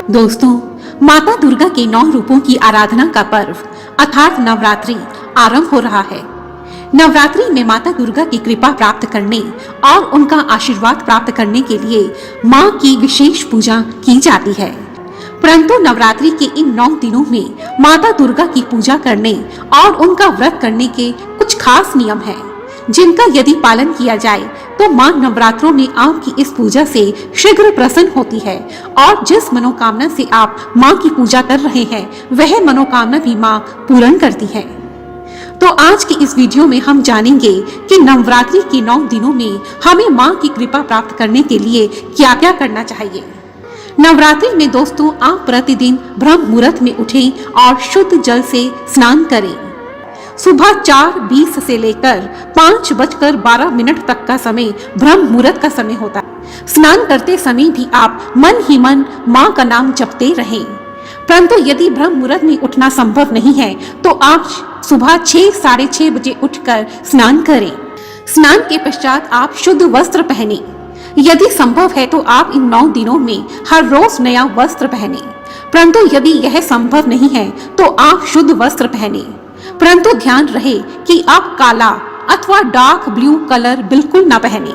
दोस्तों, माता दुर्गा के 9 रूपों की आराधना का पर्व अर्थात नवरात्रि आरंभ हो रहा है। नवरात्रि में माता दुर्गा की कृपा प्राप्त करने और उनका आशीर्वाद प्राप्त करने के लिए मां की विशेष पूजा की जाती है। परंतु नवरात्रि के इन 9 दिनों में माता दुर्गा की पूजा करने और उनका व्रत करने के कुछ खास नियम हैं, जिनका यदि पालन किया जाए तो मां नवरात्रों में आपकी इस पूजा से शीघ्र प्रसन्न होती है और जिस मनोकामना से आप मां की पूजा कर रहे हैं वह मनोकामना भी मां पूर्ण करती है। तो आज की इस वीडियो में हम जानेंगे कि नवरात्रि के 9 दिनों में हमें मां की कृपा प्राप्त करने के लिए क्या क्या करना चाहिए। नवरात्रि में दोस्तों, आप प्रतिदिन ब्रह्म मुहूर्त में उठें और शुद्ध जल से स्नान करें। सुबह 4:20 से लेकर 5:12 तक का समय ब्रह्म मुहूर्त का समय होता है। स्नान करते समय भी आप मन ही मन मां का नाम जपते रहें। परंतु यदि ब्रह्म मुहूर्त में उठना संभव नहीं है तो आप सुबह 6 साढ़े 6 बजे उठकर स्नान करें। स्नान के पश्चात आप शुद्ध वस्त्र पहने। यदि संभव है तो आप इन 9 दिनों में हर रोज नया वस्त्र पहने। परंतु यदि यह संभव नहीं है तो आप शुद्ध वस्त्र पहने। परंतु ध्यान रहे कि आप काला अथवा डार्क ब्लू कलर बिल्कुल ना पहने।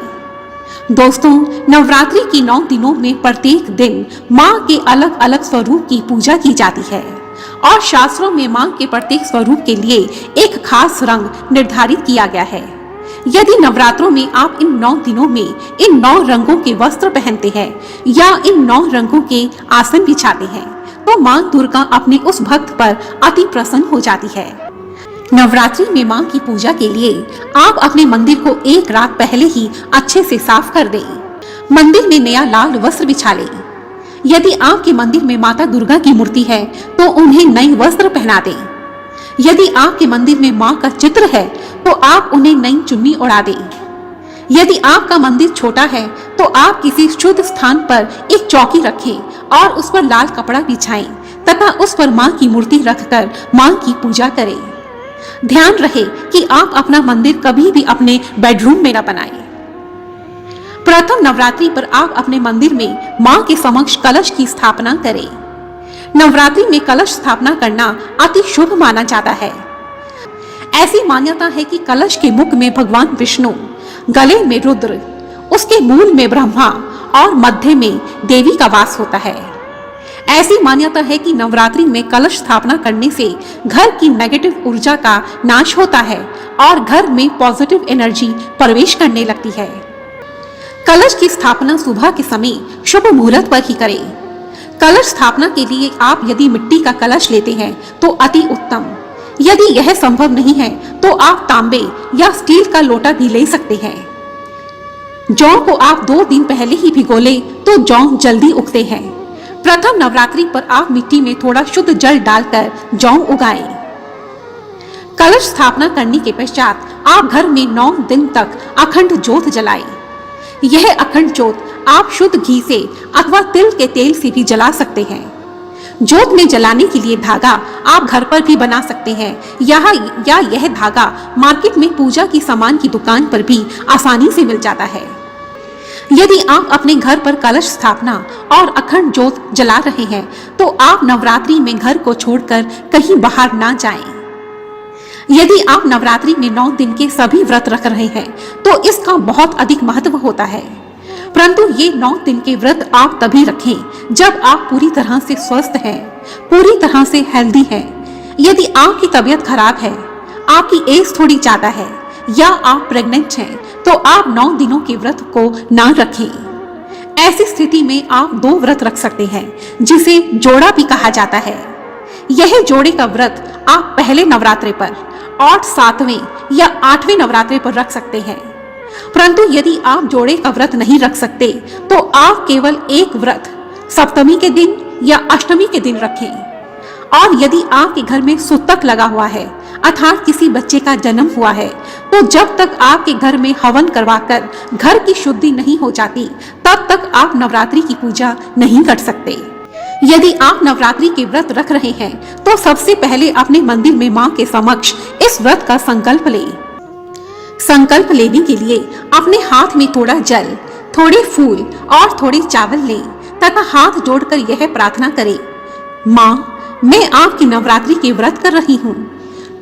दोस्तों, नवरात्रि के 9 दिनों में प्रत्येक दिन मां के अलग अलग स्वरूप की पूजा की जाती है और शास्त्रों में मां के प्रत्येक स्वरूप के लिए एक खास रंग निर्धारित किया गया है। यदि नवरात्रों में आप इन 9 दिनों में इन 9 रंगों के वस्त्र पहनते हैं या इन 9 रंगों के आसन बिछाते हैं तो मां दुर्गा अपने उस भक्त पर अति प्रसन्न हो जाती है। नवरात्रि में मां की पूजा के लिए आप अपने मंदिर को एक रात पहले ही अच्छे से साफ कर दें। मंदिर में नया लाल वस्त्र बिछा लें। यदि आपके मंदिर में माता दुर्गा की मूर्ति है तो उन्हें नए वस्त्र पहना दें। यदि आपके मंदिर में मां का चित्र है तो आप उन्हें नई चुन्नी ओढ़ा दें। यदि आपका मंदिर छोटा है तो आप किसी शुद्ध स्थान पर एक चौकी रखें और उस पर लाल कपड़ा बिछाएं तथा उस पर मां की मूर्ति रखकर मां की पूजा करें। ध्यान रहे कि आप अपना मंदिर कभी भी अपने बेडरूम में न बनाएं। प्रथम नवरात्रि पर आप अपने मंदिर में मां के समक्ष कलश की स्थापना करें। नवरात्रि में कलश स्थापना करना अति शुभ माना जाता है। ऐसी मान्यता है कि कलश के मुख में भगवान विष्णु, गले में रुद्र, उसके मूल में ब्रह्मा और मध्य में देवी का वास होता है। ऐसी मान्यता है कि नवरात्रि में कलश स्थापना करने से घर की नेगेटिव ऊर्जा का नाश होता है और घर में पॉजिटिव एनर्जी प्रवेश करने लगती है। कलश की स्थापना सुबह के समय शुभ मुहूर्त पर ही करें। कलश स्थापना के लिए आप यदि मिट्टी का कलश लेते हैं तो अति उत्तम। यदि यह संभव नहीं है तो आप तांबे या स्टील का लोटा भी ले सकते हैं। जौ को आप 2 दिन पहले ही भिगो लें तो जौ जल्दी उगते हैं। प्रथम नवरात्रि पर आप मिट्टी में थोड़ा शुद्ध जल डालकर जौ उगाएं। कलश स्थापना करने के पश्चात आप घर में 9 दिन तक अखंड ज्योत जलाएं। यह अखंड ज्योत आप शुद्ध घी से अथवा तिल के तेल से भी जला सकते हैं। ज्योत में जलाने के लिए धागा आप घर पर भी बना सकते हैं या यह धागा मार्केट में पूजा की सामान की दुकान पर भी आसानी से मिल जाता है। यदि आप अपने घर पर कलश स्थापना और अखंड ज्योत जला रहे हैं तो आप नवरात्रि में घर को छोड़कर कहीं बाहर ना जाएं। यदि आप नवरात्रि में 9 दिन के सभी व्रत रख रहे हैं तो इसका बहुत अधिक महत्व होता है। परंतु ये 9 दिन के व्रत आप तभी रखें जब आप पूरी तरह से स्वस्थ हैं, पूरी तरह से हेल्दी हैं। यदि आपकी तबीयत खराब है, आपकी एज थोड़ी ज्यादा है या आप प्रेग्नेंट हैं तो आप 9 दिनों के व्रत को ना रखें। ऐसी स्थिति में आप 2 व्रत रख सकते हैं जिसे जोड़ा भी कहा जाता है। यह जोड़े का व्रत आप पहले नवरात्रे पर और 7वें या 8वें नवरात्रे पर रख सकते हैं। परंतु यदि आप जोड़े का व्रत नहीं रख सकते तो आप केवल एक व्रत सप्तमी के दिन या अष्टमी के दिन रखें। और यदि आपके घर में सुतक लगा हुआ है अर्थात किसी बच्चे का जन्म हुआ है तो जब तक आपके घर में हवन करवाकर घर की शुद्धि नहीं हो जाती तब तक आप नवरात्रि की पूजा नहीं कर सकते। यदि आप नवरात्रि के व्रत रख रहे हैं तो सबसे पहले अपने मंदिर में मां के समक्ष इस व्रत का संकल्प लें। संकल्प लेने के लिए अपने हाथ में थोड़ा जल, थोड़े फूल और थोड़े चावल लें तथा हाथ जोड़कर यह प्रार्थना करें, माँ, मैं आपकी नवरात्रि के व्रत कर रही हूँ,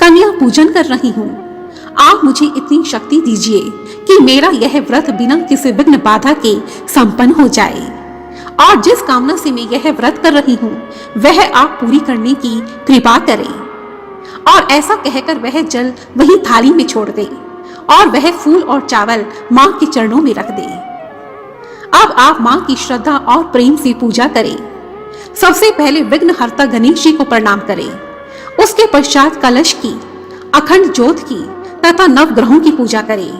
कन्या पूजन कर रही हूँ। आप मुझे इतनी शक्ति दीजिए कि मेरा यह व्रत बिना किसी विघ्न बाधा के संपन्न हो जाए, और जिस कामना से मैं यह व्रत कर रही हूँ वह आप पूरी करने की कृपा करें। और ऐसा कहकर वह जल वही थाली में छोड़ दे और वह फूल और चावल माँ के चरणों में रख दे। अब आप माँ की श्रद्धा और प्रेम से पूजा करें। सबसे पहले विघ्नहर्ता गणेश जी को प्रणाम करें। उसके पश्चात कलश की, अखंड ज्योत की तथा नवग्रहों की पूजा करें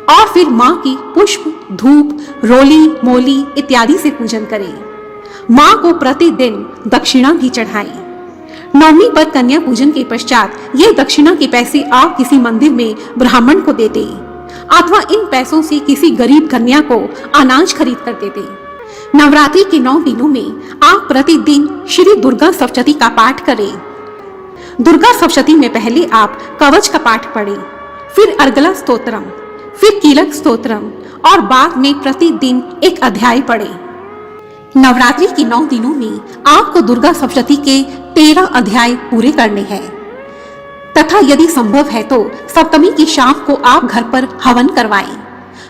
और फिर माँ की पुष्प, धूप, रोली, मोली इत्यादि से पूजन करें। माँ को प्रतिदिन दक्षिणा भी चढ़ाएं। नवमी पर कन्या पूजन के पश्चात ये दक्षिणा के पैसे आप किसी मंदिर में ब्राह्मण को देते अथवा इन पैसों से किसी गरीब कन्या को अनाज खरीद कर देते। नवरात्रि के 9 दिनों में आप प्रतिदिन श्री दुर्गा सप्तशती का पाठ करें। दुर्गा सप्तशती में पहले आप कवच का पाठ पढ़ें, फिर अर्गला स्तोत्रम, फिर कीलक स्तोत्रम और बाद में प्रतिदिन एक अध्याय पढ़ें। नवरात्रि के 9 दिनों में आपको दुर्गा सप्तशती के 13 अध्याय पूरे करने हैं तथा यदि संभव है तो सप्तमी की शाम को आप घर पर हवन करवाएं।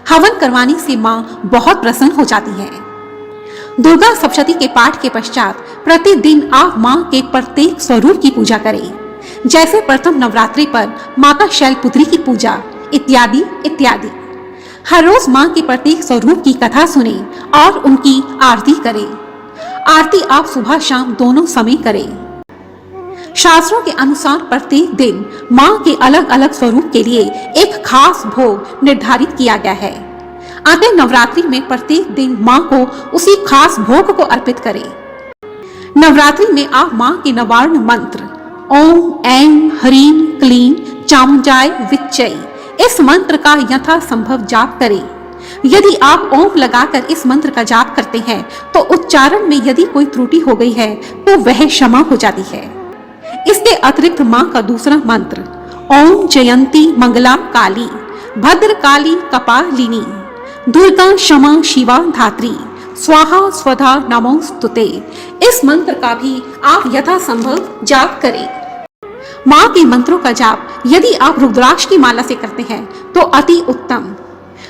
हवन करवाने से माँ बहुत प्रसन्न हो जाती है। दुर्गा सप्तशती के पाठ के पश्चात प्रतिदिन आप माँ के प्रत्येक स्वरूप की पूजा करें, जैसे प्रथम नवरात्रि पर माता शैलपुत्री की पूजा इत्यादि इत्यादि। हर रोज माँ के प्रत्येक स्वरूप की कथा सुने और उनकी आरती करें। आरती आप सुबह शाम दोनों समय करें। शास्त्रों के अनुसार प्रत्येक दिन माँ के अलग अलग स्वरूप के लिए एक खास भोग निर्धारित किया गया है। अतः नवरात्रि में प्रत्येक दिन माँ को उसी खास भोग को अर्पित करें। नवरात्रि में आप माँ के नवार्ण मंत्र ओम ऐं ह्रीं क्लीं चामुंडाय विच्चै इस मंत्र का यथा संभव जाप करें। यदि आप ओम लगाकर इस मंत्र का जाप करते हैं तो उच्चारण में यदि कोई त्रुटि हो गई है तो वह क्षमा हो जाती है। इसके अतिरिक्त माँ का दूसरा मंत्र ओम जयंती मंगला काली भद्रकाली कपालिनी दुर्गा क्षमा शिवा धात्री स्वाहा स्वधा नमोस्तुते इस मंत्र का भी आप यथासंभव जाप करें। माँ के मंत्रों का जाप यदि आप रुद्राक्ष की माला से करते हैं तो अति उत्तम।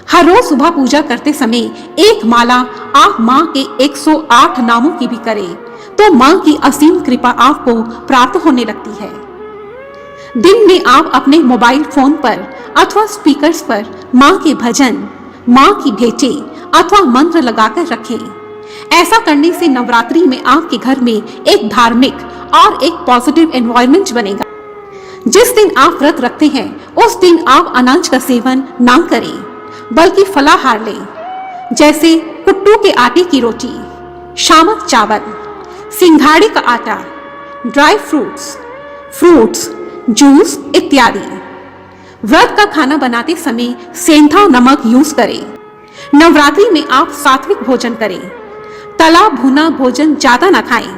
हर रोज सुबह पूजा करते समय एक माला आप माँ के 108 नामों की भी करें तो माँ की असीम कृपा आपको प्राप्त होने लगती है। दिन में आप अपने मोबाइल फोन पर अथवा स्पीकर्स पर माँ के भजन, माँ की भेंटें अथवा मंत्र लगाकर रखें। ऐसा करने से नवरात्रि में आपके घर में एक धार्मिक और एक पॉजिटिव एनवायरनमेंट बनेगा। जिस दिन आप व्रत रखते हैं उस दिन आप अनाज का सेवन ना करें बल्कि फलाहार लें, जैसे कुट्टू के आटे की रोटी, शामक चावल, सिंघाड़े का आटा, ड्राई फ्रूट्स, जूस इत्यादि। व्रत का खाना बनाते समय सेंधा नमक यूज करें। नवरात्रि में आप सात्विक भोजन करें। तला भुना भोजन ज्यादा ना खाएं।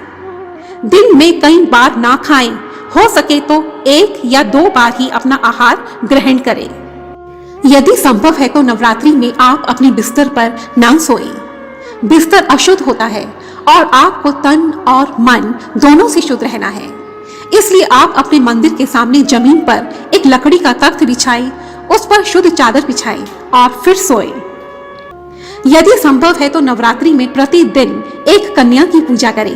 दिन में कई बार ना खाएं, हो सके तो 1 या 2 बार ही अपना आहार ग्रहण करें। यदि संभव है तो नवरात्रि में आप अपने बिस्तर पर ना सोएं। बिस्तर अशुद्ध होता है और आपको तन और मन दोनों से शुद्ध रहना है। इसलिए आप अपने मंदिर के सामने जमीन पर एक लकड़ी का तख्त बिछाएं, उस पर शुद्ध चादर बिछाएं और फिर सोएं। यदि संभव है तो नवरात्रि में प्रतिदिन एक कन्या की पूजा करें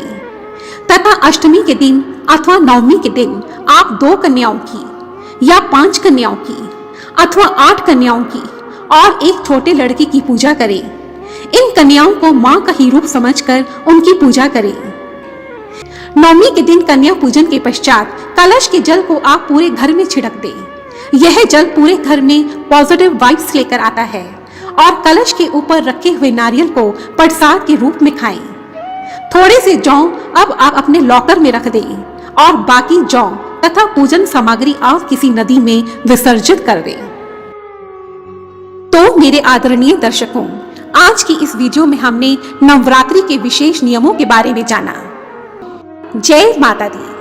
तथा अष्टमी के दिन अथवा नवमी के दिन आप 2 कन्याओं की या 5 कन्याओं की अथवा 8 कन्याओं की और एक छोटे लड़के की पूजा करें। इन कन्याओं को माँ का ही रूप समझकर उनकी पूजा करें। नवमी के दिन कन्या पूजन के पश्चात कलश के जल को आप पूरे घर में छिड़क दें। यह जल पूरे घर में पॉजिटिव वाइब्स लेकर आता है और कलश के ऊपर रखे हुए नारियल को प्रसाद के रूप में खाएं। थोड़े से जौ अब आप अपने लॉकर में रख दें और बाकी जौ तथा पूजन सामग्री आप किसी नदी में विसर्जित कर दें। तो मेरे आदरणीय दर्शकों, आज की इस वीडियो में हमने नवरात्रि के विशेष नियमों के बारे में जाना। जय माता दी।